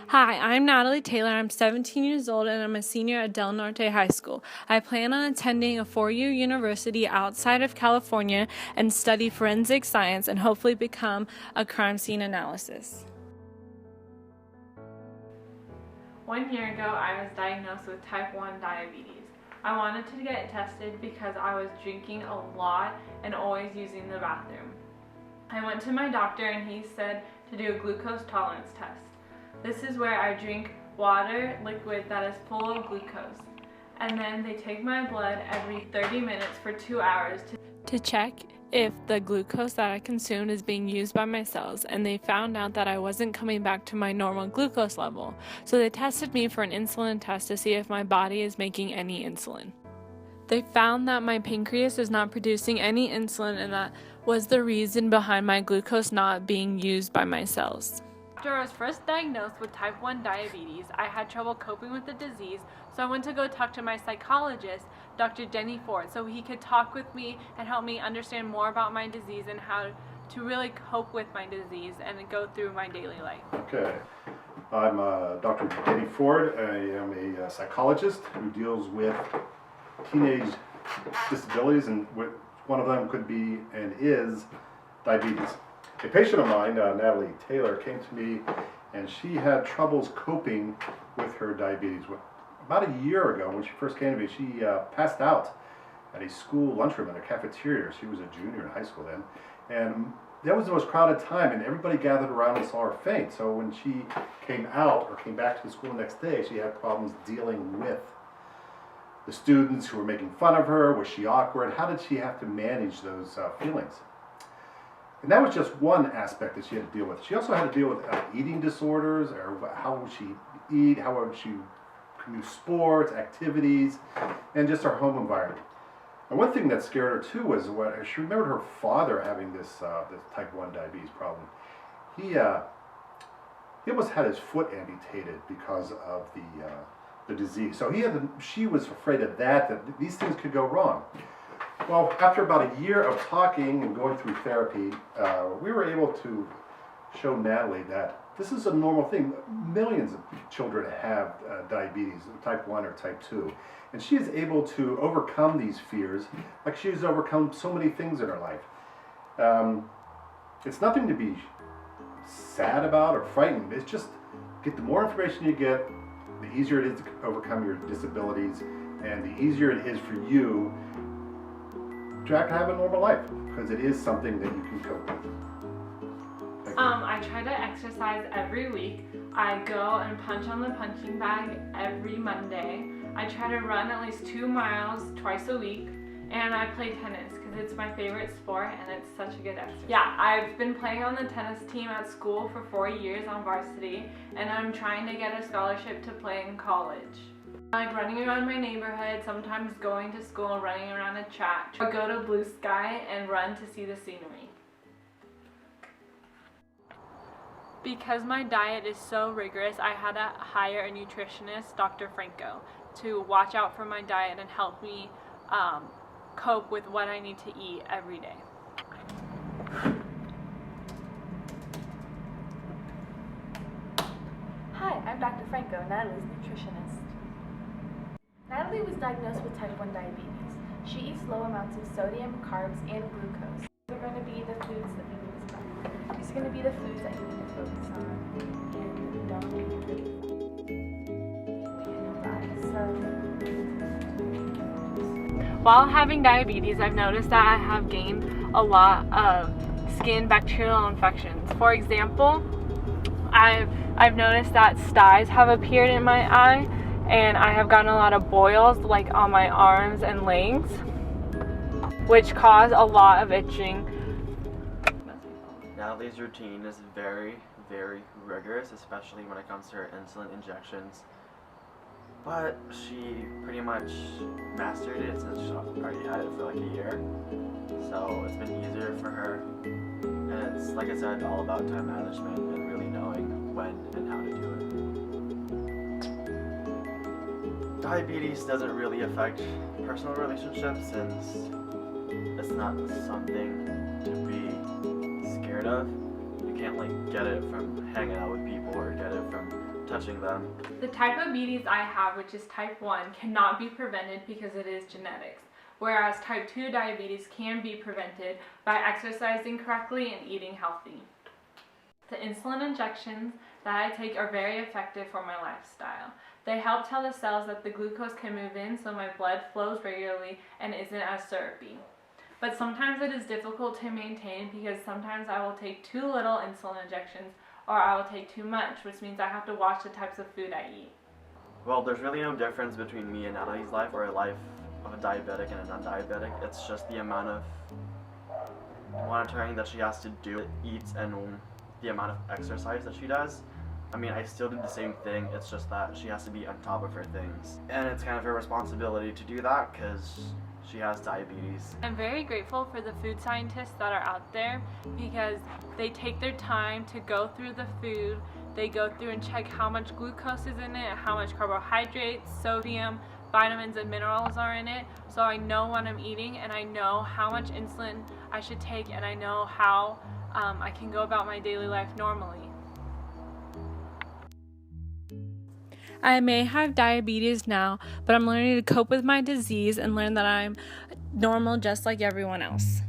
Hi, I'm Natalie Taylor. I'm 17 years old and I'm a senior at Del Norte High School. I plan on attending a four-year university outside of California and study forensic science and hopefully become a crime scene analysis. 1 year ago, I was diagnosed with type 1 diabetes. I wanted to get tested because I was drinking a lot and always using the bathroom. I went to my doctor and he said to do a glucose tolerance test. This is where I drink water liquid that is full of glucose, and then they take my blood every 30 minutes for 2 hours to check if the glucose that I consumed is being used by my cells, and they found out that I wasn't coming back to my normal glucose level. So they tested me for an insulin test to see if my body is making any insulin. They found that my pancreas is not producing any insulin, and that was the reason behind my glucose not being used by my cells. After I was first diagnosed with type 1 diabetes, I had trouble coping with the disease, so I went to go talk to my psychologist, Dr. Denny Ford, so he could talk with me and help me understand more about my disease and how to really cope with my disease and go through my daily life. Okay, I'm Dr. Denny Ford. I am a psychologist who deals with teenage disabilities, and one of them could be and is diabetes. A patient of mine, Natalie Taylor, came to me and she had troubles coping with her diabetes. About a year ago, when she first came to me, she passed out at a school lunchroom in a cafeteria. She was a junior in high school then. And that was the most crowded time, and everybody gathered around and saw her faint. So when she came out or came back to the school the next day, she had problems dealing with the students who were making fun of her. Was she awkward? How did she have to manage those feelings? And that was just one aspect that she had to deal with. She also had to deal with eating disorders, or how would she eat, how would she do sports, activities, and just her home environment. And one thing that scared her too was what she remembered her father having this type 1 diabetes problem. He almost had his foot amputated because of the disease. So she was afraid of that these things could go wrong. Well, after about a year of talking and going through therapy, we were able to show Natalie that this is a normal thing. Millions of children have diabetes, type 1 or type 2. And she is able to overcome these fears like she's overcome so many things in her life. It's nothing to be sad about or frightened. It's just the more information you get, the easier it is to overcome your disabilities, and the easier it is for you to have a normal life, because it is something that you can cope with. I try to exercise every week. I go and punch on the punching bag every Monday. I try to run at least 2 miles twice a week, and I play tennis because it's my favorite sport and it's such a good exercise. Yeah, I've been playing on the tennis team at school for 4 years on varsity, and I'm trying to get a scholarship to play in college. I like running around my neighborhood, sometimes going to school, running around a track. I go to Blue Sky and run to see the scenery. Because my diet is so rigorous, I had to hire a nutritionist, Dr. Franco, to watch out for my diet and help me cope with what I need to eat every day. Hi, I'm Dr. Franco, Natalie's nutritionist. Natalie was diagnosed with type 1 diabetes. She eats low amounts of sodium, carbs, and glucose. These are going to be the foods that we need to stop. These are going to be the foods that you need to focus on and don't eat really While having diabetes, I've noticed that I have gained a lot of skin bacterial infections. For example, I've noticed that styes have appeared in my eye, and I have gotten a lot of boils like on my arms and legs, which cause a lot of itching. Natalie's routine is very, very rigorous, especially when it comes to her insulin injections. But she pretty much mastered it since she already had it for like a year. So it's been easier for her. And it's, like I said, all about time management and really knowing when and how to do it. Diabetes doesn't really affect personal relationships, since it's not something to be scared of. You can't like get it from hanging out with people or get it from touching them. The type of diabetes I have, which is type 1, cannot be prevented because it is genetics, whereas type 2 diabetes can be prevented by exercising correctly and eating healthy. The insulin injections that I take are very effective for my lifestyle. They help tell the cells that the glucose can move in so my blood flows regularly and isn't as syrupy. But sometimes it is difficult to maintain because sometimes I will take too little insulin injections or I will take too much, which means I have to watch the types of food I eat. Well, there's really no difference between me and Natalie's life or a life of a diabetic and a non-diabetic. It's just the amount of monitoring that she has to do, eats, and the amount of exercise that she does. I mean, I still do the same thing, it's just that she has to be on top of her things. And it's kind of her responsibility to do that because she has diabetes. I'm very grateful for the food scientists that are out there because they take their time to go through the food. They go through and check how much glucose is in it, how much carbohydrates, sodium, vitamins, and minerals are in it. So I know what I'm eating and I know how much insulin I should take and I know how I can go about my daily life normally. I may have diabetes now, but I'm learning to cope with my disease and learn that I'm normal just like everyone else.